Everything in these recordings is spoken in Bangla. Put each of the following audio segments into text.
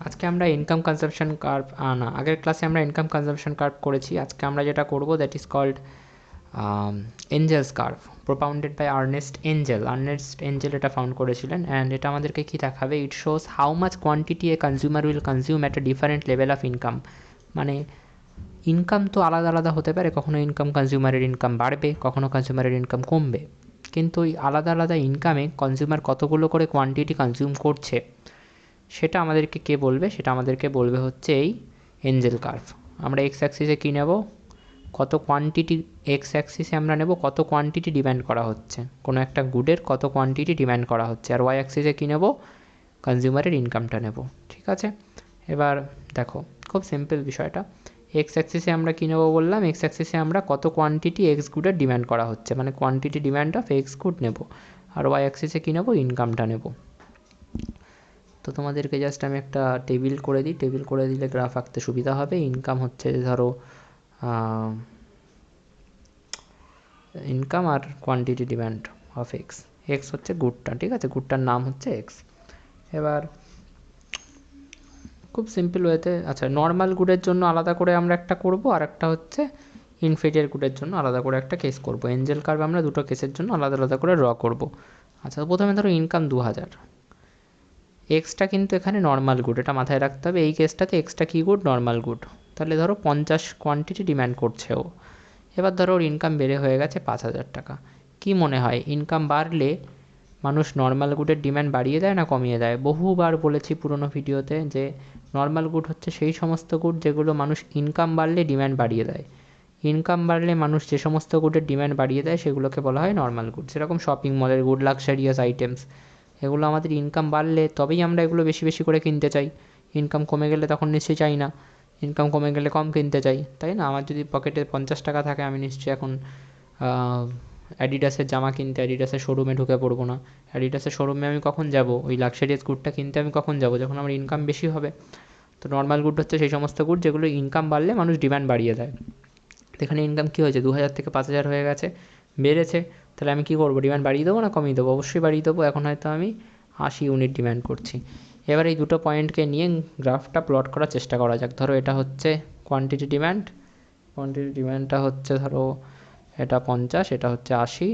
আজকে আমরা ইনকাম কনজাম্পশন কার্ভ না, আগের ক্লাসে আমরা ইনকাম কনজাম্পশন কার্ভ করেছি। আজকে আমরা যেটা করব that is called Engel's curve, propounded by Ernest Engel. Ernest Engel এটা ফাউন্ড করেছিলেন, অ্যান্ড এটা আমাদেরকে কী দেখাবে, it shows how much quantity a consumer will consume at a different level of income. মানে ইনকাম তো আলাদা আলাদা হতে পারে, কখনো ইনকাম কনজিউমারের ইনকাম বাড়বে, কখনো কনজিউমারের ইনকাম কমবে, কিন্তু ওই আলাদা আলাদা ইনকামে কনজিউমার কতগুলো করে কোয়ান্টিটি কনজিউম করছে সেটা আমাদেরকে কে বলবে, সেটা আমাদেরকে বলবে হচ্ছে এই এঞ্জেল কার্ভ। আমরা এক্স অ্যাক্সিসে কী নেব, কত কোয়ান্টিটি, এক্স অ্যাক্সিসে আমরা নেব কত কোয়ান্টিটি ডিমান্ড করা হচ্ছে, কোনো একটা গুডের কত কোয়ান্টিটি ডিমান্ড করা হচ্ছে, আর ওয়াই অ্যাক্সিসে কী নেব, কনজিউমারের ইনকামটা নেব। ঠিক আছে, এবার দেখো খুব সিম্পল বিষয়টা। এক্স অ্যাক্সিসে আমরা কী নেব বললাম, এক্স অ্যাক্সিসে আমরা কত কোয়ান্টিটি এক্স গুডের ডিমান্ড করা হচ্ছে, মানে quantity demand of x good নেব, আর ওয়াই অ্যাক্সিসে কী নেব, ইনকামটা নেব। তো তোমাদেরকে জাস্ট আমি একটা টেবিল করে দিই, টেবিল করে দিলে গ্রাফ আঁকতে সুবিধা হবে। ইনকাম হচ্ছে ধরো ইনকাম আর quantity demand of X, X হচ্ছে গুডটা, ঠিক আছে, গুডটার নাম হচ্ছে এক্স। এবার খুব সিম্পল ওয়েতে, আচ্ছা নর্মাল গুডের জন্য আলাদা করে আমরা একটা করব, আর একটা হচ্ছে ইনফেরিয়ার গুডের জন্য আলাদা করে একটা কেস করব। এঞ্জেল কার্ভ আমরা দুটো কেসের জন্য আলাদা আলাদা করে ড্র করব। আচ্ছা প্রথমে ধরো ইনকাম 2000, এক্সটা কিন্তু এখানে নর্মাল গুড, এটা মাথায় রাখতে হবে। এই কেসটাতে এক্সটা কী গুড, নর্মাল গুড। তাহলে ধরো 50 কোয়ান্টিটি ডিমান্ড করছে ও। এবার ধরো ওর ইনকাম বেড়ে হয়ে গেছে 5000 টাকা। কি মনে হয় ইনকাম বাড়লে মানুষ নর্মাল গুডের ডিমান্ড বাড়িয়ে দেয় না কমিয়ে দেয়? বহুবার বলেছি পুরোনো ভিডিওতে যে নর্মাল গুড হচ্ছে সেই সমস্ত গুড যেগুলো মানুষ ইনকাম বাড়লে ডিমান্ড বাড়িয়ে দেয়। ইনকাম বাড়লে মানুষ যে সমস্ত গুডের ডিমান্ড বাড়িয়ে দেয় সেগুলোকে বলা হয় নর্মাল গুড। সেরকম শপিং মলের গুড, লাক্সারিয়াস আইটেমস, এগুলো আমাদের ইনকাম বাড়লে তবেই আমরা এগুলো বেশি বেশি করে কিনতে চাই। ইনকাম কমে গেলে তখন নিশ্চয়ই চাই না, ইনকাম কমে গেলে কম কিনতে চাই, তাই না? আমার যদি পকেটে 50 টাকা থাকে আমি নিশ্চয়ই এখন অ্যাডিডাসের জামা কিনতে অ্যাডিডাসের শোরুমে ঢুকে পড়বো না। অ্যাডিডাসের শোরুমে আমি কখন যাব, ওই লাক্সারিয়াস গুডটা কিনতে আমি কখন যাব, যখন আমার ইনকাম বেশি হবে। তো নর্মাল গুড হচ্ছে সেই সমস্ত গুড যেগুলো ইনকাম বাড়লে মানুষ ডিমান্ড বাড়িয়ে দেয়। এখানে ইনকাম কী হয়েছে, 2000 থেকে 5000 হয়ে গেছে, বেড়েছে। তাহলে আমি কী করবো, ডিমান্ড বাড়িয়ে দেবো না কমিয়ে দেবো? অবশ্যই বাড়িয়ে দেবো। এখন হয়তো আমি 80 ইউনিট ডিমান্ড করছি। এবার এই দুটো পয়েন্টকে নিয়ে গ্রাফটা প্লট করার চেষ্টা করা যাক। ধরো এটা হচ্ছে কোয়ান্টিটি ডিমান্ড, কোয়ান্টিটি ডিমান্ডটা হচ্ছে ধরো এটা 50, এটা হচ্ছে 80,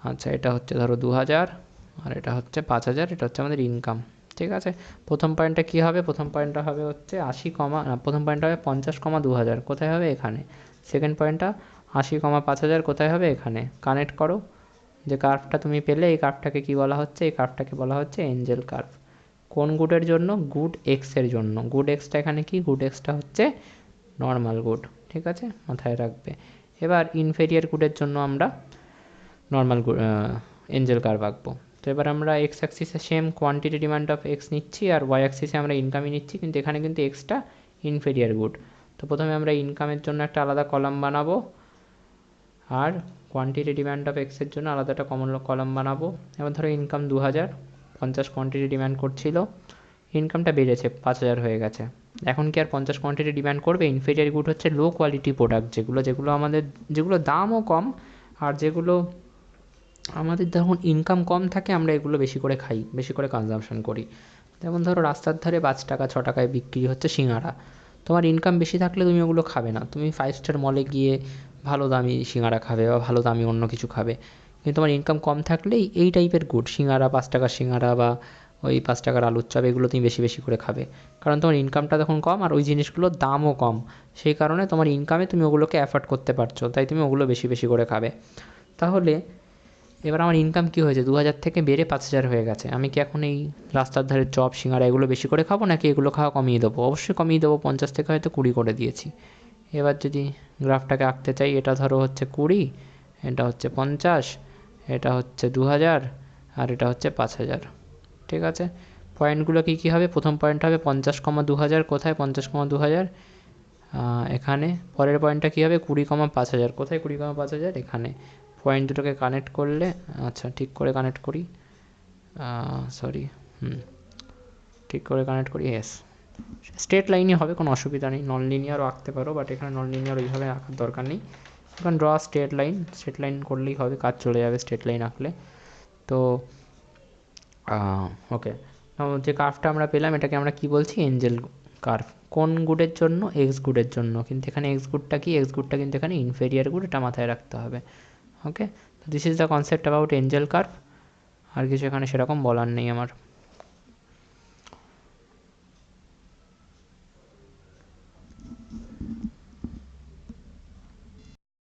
আচ্ছা এটা হচ্ছে ধরো 2000, আর এটা হচ্ছে 5000, এটা হচ্ছে আমাদের ইনকাম। ঠিক আছে, প্রথম পয়েন্টটা কী হবে, প্রথম পয়েন্টটা হবে হচ্ছে 80 কমা না, প্রথম পয়েন্টটা হবে 50 কমা 2000, কোথায় হবে, এখানে। সেকেন্ড পয়েন্টটা 80 কমা 5000, কোথায় হবে, এখানে। কানেক্ট করো, যে কার্ভটা তুমি পেলে এই কার্ভটাকে কী বলা হচ্ছে, এই কার্ভটাকে বলা হচ্ছে এঞ্জেল কার্ভ। কোন গুডের জন্য, গুড এক্সের জন্য। গুড এক্সটা এখানে কি, গুড এক্সটা হচ্ছে নর্মাল গুড, ঠিক আছে, মাথায় রাখবে। এবার ইনফেরিয়ার গুডের জন্য আমরা নর্মাল এঞ্জেল কার্ভ আঁকবো। তো এবার আমরা এক্স অ্যাক্সিসে same quantity demand of X নিচ্ছি, আর ওয়াই অ্যাক্সিসে আমরা ইনকামই নিচ্ছি, কিন্তু এখানে কিন্তু এক্সটা ইনফেরিয়ার গুড। তো প্রথমে আমরা ইনকামের জন্য একটা আলাদা কলাম বানাবো, আর কোয়ান্টিটি ডিমান্ড অফ এক্সের জন্য আলাদা একটা কলাম বানাবো। এবার ধরো ইনকাম 2000, 50 কোয়ান্টিটি ডিমান্ড করছিল, ইনকামটা বেড়েছে 5000 হয়ে গেছে। এখন কি আর 50 কোয়ান্টিটি ডিমান্ড করবে? ইনফেরিয়ার গুড হচ্ছে লো কোয়ালিটি প্রোডাক্ট, যেগুলো আমাদের, যেগুলো দামও কম, আর যেগুলো আমাদের যখন ইনকাম কম থাকে আমরা এগুলো বেশি করে খাই, বেশি করে কনজাম্পশন করি। যেমন ধরো রাস্তার ধারে 5 টাকা 6 টাকায় বিক্রি হচ্ছে সিঙ্গারা, তোমার ইনকাম বেশি থাকলে তুমি ওগুলো খাবে না, তুমি 5 স্টার মলে গিয়ে ভালো দামি সিঙ্গারা খাবে বা ভালো দামি অন্য কিছু খাবে। কিন্তু তোমার ইনকাম কম থাকলেই এই টাইপের গুড, সিঙ্গারা, 5 টাকার সিঙ্গারা বা ওই 5 টাকার আলুর চপ, এগুলো তুমি বেশি বেশি করে খাবে, কারণ তোমার ইনকামটা তখন কম আর ওই জিনিসগুলোর দামও কম। সেই কারণে তোমার ইনকামে তুমি ওগুলোকে অ্যাফোর্ড করতে পারছো, তাই তুমি ওগুলো বেশি বেশি করে খাবে। তাহলে এবার আমার ইনকাম কী হয়েছে, 2000 থেকে বেড়ে 5000 হয়ে গেছে। আমি কি এখন এই রাস্তার ধারে চপ সিঙ্গারা এগুলো বেশি করে খাবো, নাকি এগুলো খাওয়া কমিয়ে দেবো? অবশ্যই কমিয়ে দেবো, 50 থেকে হয়তো 20 করে দিয়েছি। এবার যদি গ্রাফটাকে আঁকতে চাই, এটা ধরো হচ্ছে 20, এটা হচ্ছে 50, এটা হচ্ছে 2000, আর এটা হচ্ছে 5000। ঠিক আছে, পয়েন্টগুলো কী কী হবে, প্রথম পয়েন্ট হবে 50 কমা 2000, কোথায় 50 কমা 2000, এখানে। পরের পয়েন্টটা কী হবে, 20 কমা 5000, কোথায় 20 কমা 5000, এখানে। পয়েন্ট দুটোকে কানেক্ট করলে, আচ্ছা ঠিক করে কানেক্ট করি, সরি, ঠিক করে কানেক্ট করি, ইয়েস, স্ট্রেট লাইনই হবে, কোনো অসুবিধা নেই। নন লিনিয়ারও আঁকতে পারো, বাট এখানে নন লিনিয়ার ওইভাবে আঁকার দরকার নেই। এখন draw straight line, straight line করলেই হবে, কাজ চলে যাবে স্ট্রেট লাইন আঁকলে। তো ওকে, যে কার্ভটা আমরা পেলাম এটাকে আমরা কি বলছি, এঞ্জেল কার্ভ। কোন গুডের জন্য, এক্স গুডের জন্য, কিন্তু এখানে এক্স গুডটা কি, এক্স গুডটা কিন্তু এখানে ইনফেরিয়ার গুড, এটা মাথায় রাখতে হবে। ওকে, তো this is the concept about Engel curve. আর কিছু এখানে সেরকম বলার নেই আমার।